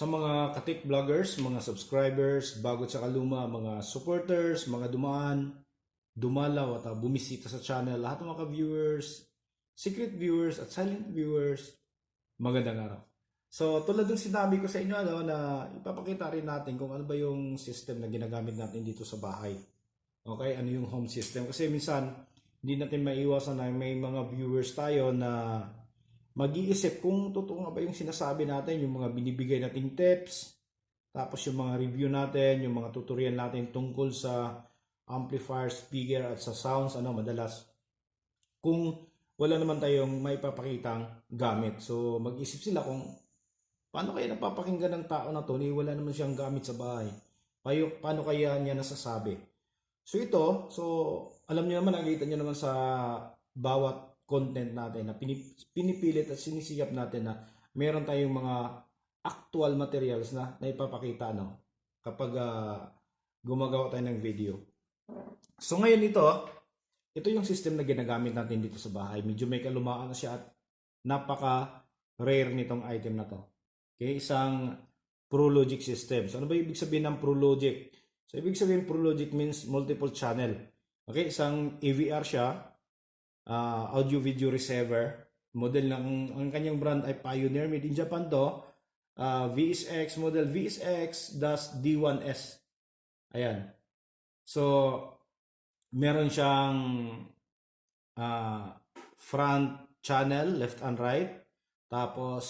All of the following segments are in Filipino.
Sa mga katik vloggers, mga subscribers, bago sa kaluma, mga supporters, mga dumaan, dumalaw at bumisita sa channel, lahat ng mga viewers, secret viewers at silent viewers, magandang araw. So tulad ng sinabi ko sa inyo na ipapakita rin natin kung ano ba yung system na ginagamit natin dito sa bahay. Okay, ano yung home system? Kasi minsan hindi natin maiwasan na may mga viewers tayo na mag-iisip kung totoo nga ba yung sinasabi natin, yung mga binibigay nating tips, tapos yung mga review natin, yung mga tutorial natin tungkol sa amplifier, speaker at sa sounds, madalas kung wala naman tayong may papakitang gamit. So mag-isip sila kung paano kaya napapakinggan ng tao na to, wala naman siyang gamit sa bahay. Paano kaya niya nasasabi? So alam niyo naman, nakikita niyo naman sa bawat content natin na pinipilit at sinisikap natin na meron tayong mga actual materials na ipapakita kapag gumagawa tayo ng video. So ngayon ito yung system na ginagamit natin dito sa bahay. Medyo may kalumaan na siya at napaka-rare nitong item na to. Okay, isang ProLogic system. So ano ba ibig sabihin ng ProLogic? So ibig sabihin ProLogic means multiple channel. Okay, isang AVR siya, audio video receiver. Model ng ang kanyang brand ay Pioneer, made in Japan to. VSX model VSX-D1S. Ayan. So meron siyang front channel, left and right. Tapos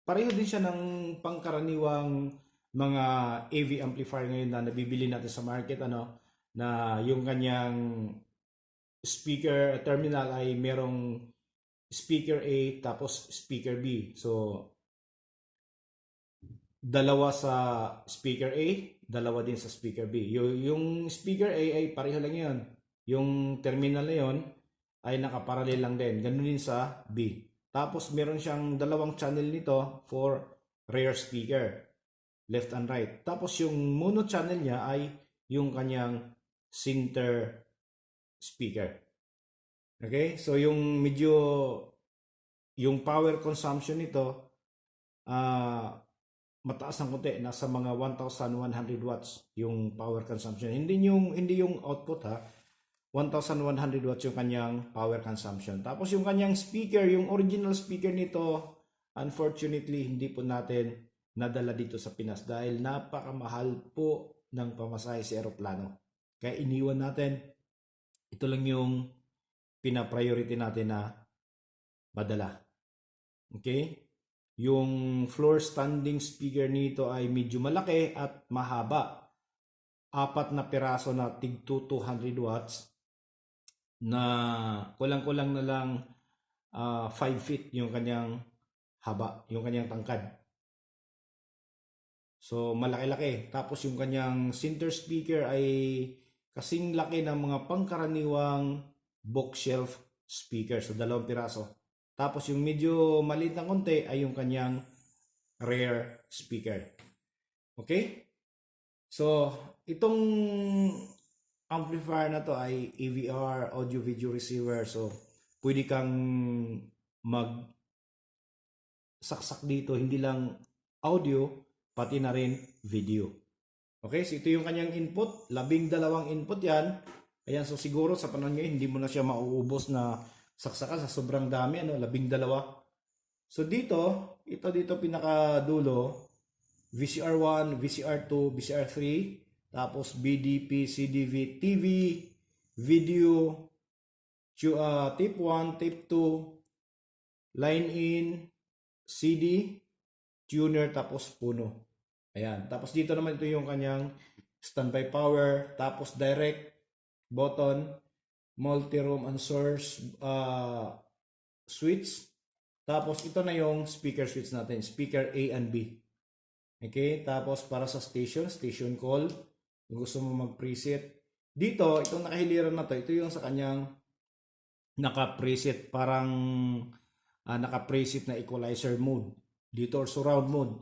pareho din siya ng pangkaraniwang mga AV amplifier ngayon na nabibili natin sa market, na yung kanyang speaker terminal ay merong speaker A tapos speaker B. So dalawa sa speaker A, dalawa din sa speaker B. Yung speaker A ay pareho lang yun. Yung terminal na yun ay nakaparallel lang din. Ganun din sa B. Tapos meron siyang dalawang channel nito for rear speaker, left and right. Tapos yung mono channel niya ay yung kanyang center speaker. Okay? So yung power consumption nito mataas ng konti, nasa mga 1,100 watts yung power consumption. Hindi yung output 1,100 watts yung kanyang power consumption. Tapos yung kanyang speaker, yung original speaker nito, unfortunately hindi po natin nadala dito sa Pinas dahil napakamahal po ng pamasahe sa eroplano. Kaya iniwan natin. Ito lang yung pina-priority natin na madala. Okay? Yung floor standing speaker nito ay medyo malaki at mahaba. 4 na piraso na tig 200 watts na kulang-kulang na lang 5 feet yung kanyang haba, yung kanyang tangkad. So malaki-laki. Tapos yung kanyang center speaker ay kasing laki ng mga pangkaraniwang bookshelf speaker. So 2 piraso. Tapos yung medyo maliit ng konti ay yung kanyang rear speaker. Okay? So itong amplifier na to ay AVR, audio video receiver. So pwede kang saksak dito, hindi lang audio, pati na rin video. Okay, so ito yung kanyang input, 12 input yan. Ayan, so siguro sa panahon ngayon hindi mo na siya mauubos na saksakan sa sobrang dami, 12. So dito pinakadulo, VCR1, VCR2, VCR3, tapos BDP, CDV, TV, video, tape 1, tape 2, line in, CD, tuner, tapos puno. Ayan. Tapos dito naman ito yung kanyang standby power, tapos direct button, multi-room and source switch. Tapos ito na yung speaker switch natin, speaker A and B. Okay, tapos para sa station call, kung gusto mo mag-preset. Dito, itong nakahiliran na to, ito yung sa kanyang naka-preset, parang naka-preset na equalizer mode. Dito or surround mode.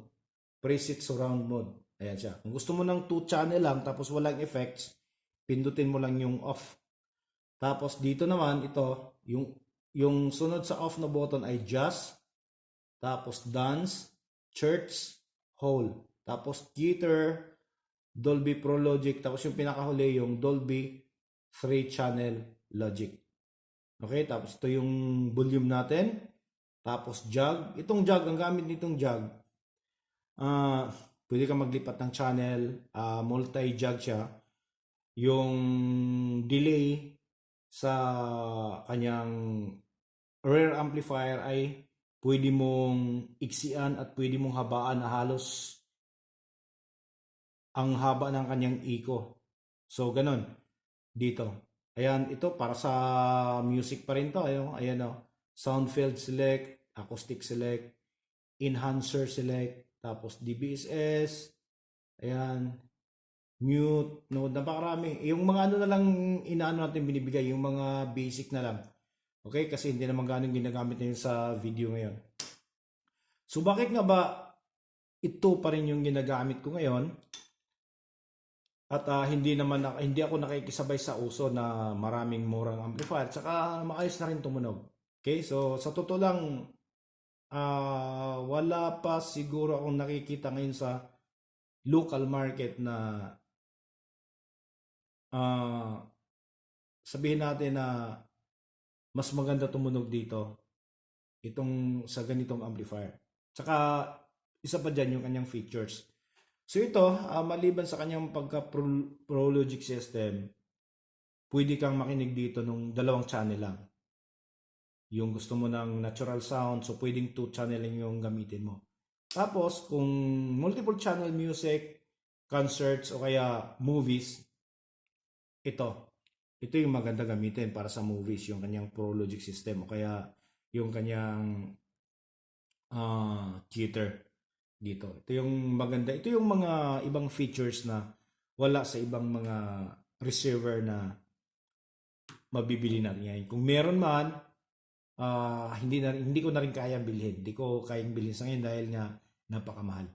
Preset surround mode. Ayan siya. Kung gusto mo ng 2 channel lang tapos walang effects, pindutin mo lang yung off. Tapos dito naman ito, yung sunod sa off na button ay just, tapos dance, Church Hall. Tapos Theater, Dolby Pro Logic. Tapos yung pinakahuli yung Dolby 3-channel Logic. Okay, tapos ito yung volume natin. Tapos jog. Itong jog, ang gamit nitong jog, pwede ka maglipat ng channel, multi-jog siya. Yung delay sa kanyang rear amplifier ay pwede mong iksian at pwede mong habaan na halos ang haba ng kanyang echo. So, ganun. Dito. Ayan, ito para sa music pa rin to. Ayan o. Sound field select, acoustic select, enhancer select, tapos DBSS, ayan, mute, no, napakarami. Yung mga ano na lang inaano natin binibigay, yung mga basic na lang. Okay, kasi hindi naman ganun ginagamit na yun sa video ngayon. So bakit nga ba ito pa rin yung ginagamit ko ngayon? At hindi ako nakikisabay sa uso na maraming murang amplifier, tsaka maayos na rin tumunog. Okay, so sa totoo lang, wala pa siguro akong nakikita ngayon sa local market na sabihin natin na mas maganda tumunog dito itong sa ganitong amplifier. Tsaka isa pa dyan yung kanyang features. So ito, maliban sa kanyang pagka-Pro Logic system, pwede kang makinig dito nung dalawang channel lang. Yung gusto mo ng natural sound, so pwedeng 2 channel lang yung gamitin mo. Tapos, kung multiple channel music, concerts, o kaya movies, ito yung maganda gamitin para sa movies, yung kanyang Pro Logic system, o kaya yung kanyang theater dito. Ito yung maganda. Ito yung mga ibang features na wala sa ibang mga receiver na mabibili natin ngayon. Kung meron man, hindi ko na rin kayang bilhin. Hindi ko kayang bilhin sa ngayon dahil nga napakamahal.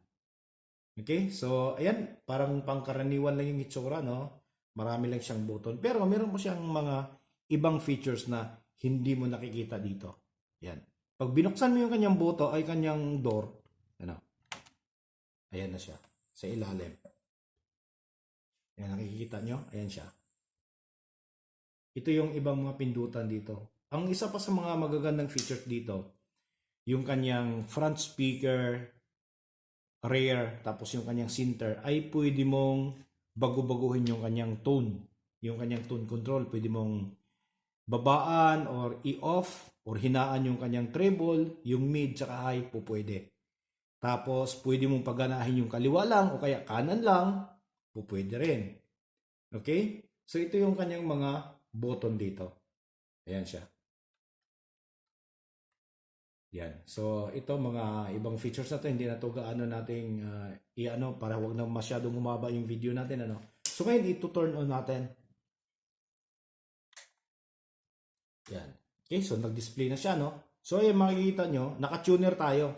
Okay? So, ayan. Parang pangkaraniwan lang yung itsura, no? Marami lang siyang button. Pero meron po siyang mga ibang features na hindi mo nakikita dito. Ayan. Pag binuksan mo yung kanyang buto, ay kanyang door, ano? Ayan na siya. Sa ilalim. Ayan, nakikita nyo? Ayan siya. Ito yung ibang mga pindutan dito. Ang isa pa sa mga magagandang features dito, yung kanyang front speaker, rear, tapos yung kanyang center, ay pwede mong bago-baguhin yung kanyang tone. Yung kanyang tone control, pwede mong babaan or i-off or hinaan yung kanyang treble, yung mid tsaka high po pwede. Tapos pwede mong paganahin yung kaliwa lang o kaya kanan lang, po pwede rin. Okay? So ito yung kanyang mga button dito. Ayan siya. Yan. So ito mga ibang features na to, hindi na to gaano nating i-ano para wag na masyadong humaba yung video natin, ano. So ngayon ito turn on natin. Yan. Okay, so nag-display na siya, no. So ayan, makikita nyo, naka-tuner tayo.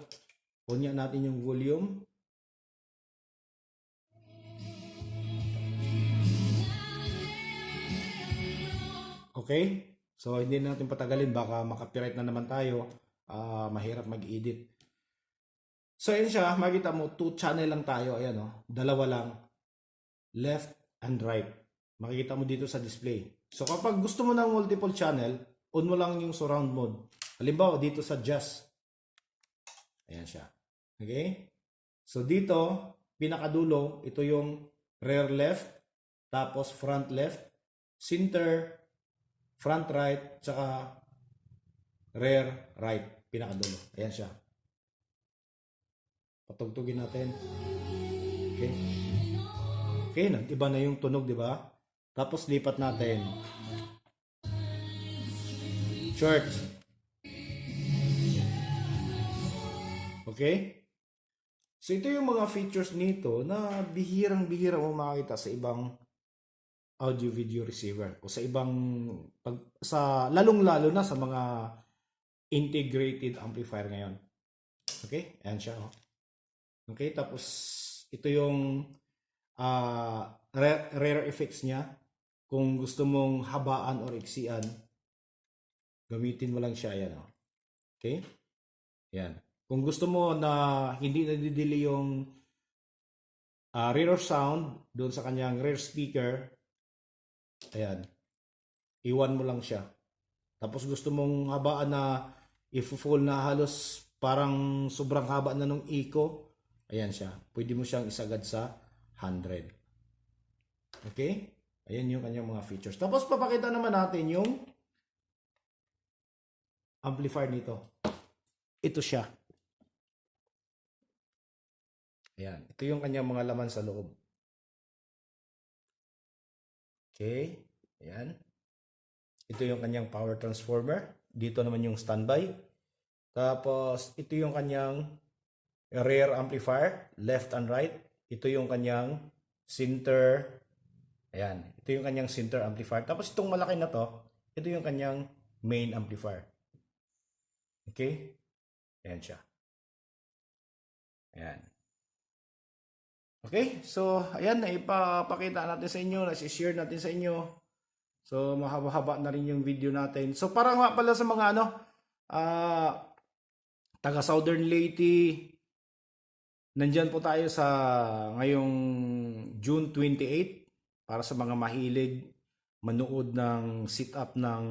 Kunya natin yung volume. Okay? So hindi natin patagalin, baka makapiright na naman tayo. Mahirap mag-edit. So yun siya, makita mo 2 channel lang tayo, ayan oh, dalawa lang, left and right. Makikita mo dito sa display. So kapag gusto mo ng multiple channel, on mo lang yung surround mode. Halimbawa dito sa jazz. Ayan siya. Okay? So dito, pinakadulo, ito yung rear left, tapos front left, center, front right, tsaka rear right, pinakadulo. Ayan siya. Patugtugin natin. Okay? Okay, nag-iba na yung tunog, di ba? Tapos lipat natin. Church. Okay? So ito yung mga features nito na bihirang-bihira mo makita sa ibang audio video receiver o sa ibang lalong-lalo na sa mga integrated amplifier ngayon. Okay? Ayan siya. Oh. Okay, tapos ito yung rare effects niya. Kung gusto mong habaan or iksian, gamitin mo lang siya. Ayan. Oh. Okay? Ayan. Kung gusto mo na hindi nadidili yung rear sound doon sa kanyang rear speaker, ayan, iwan mo lang siya. Tapos gusto mong habaan na i-full na halos parang sobrang haba na nung echo, ayan siya. Pwede mo siyang isagad sa 100. Okay? Ayan yung kanyang mga features. Tapos papakita naman natin yung amplifier nito. Ito siya. Ayan. Ito yung kanyang mga laman sa loob. Okay. Ayan. Ito yung kanyang power transformer. Dito naman yung standby. Tapos, ito yung kanyang rear amplifier, left and right. Ito yung kanyang center. Ayan. Ito yung kanyang center amplifier. Tapos, itong malaki na to, ito yung kanyang main amplifier. Okay? Ayan siya. Ayan. Okay? So, ayan, naipapakita natin sa inyo, nasi-share natin sa inyo. So, mahaba-haba na rin yung video natin. So, parang nga pala sa mga taga Southern Leyte, nandyan po tayo sa ngayong June 28 para sa mga mahilig manood ng sit-up ng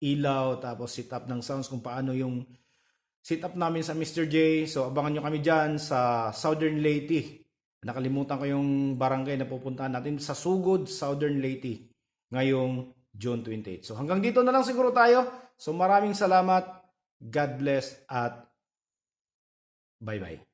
ilaw, tapos sit-up ng sounds, kung paano yung sit-up namin sa Mr. J. So, abangan nyo kami dyan sa Southern Leyte. Nakalimutan ko yung barangay na pupuntahan natin sa Sugod, Southern Leyte, ngayong June 28. So hanggang dito na lang siguro tayo. So maraming salamat. God bless at bye-bye.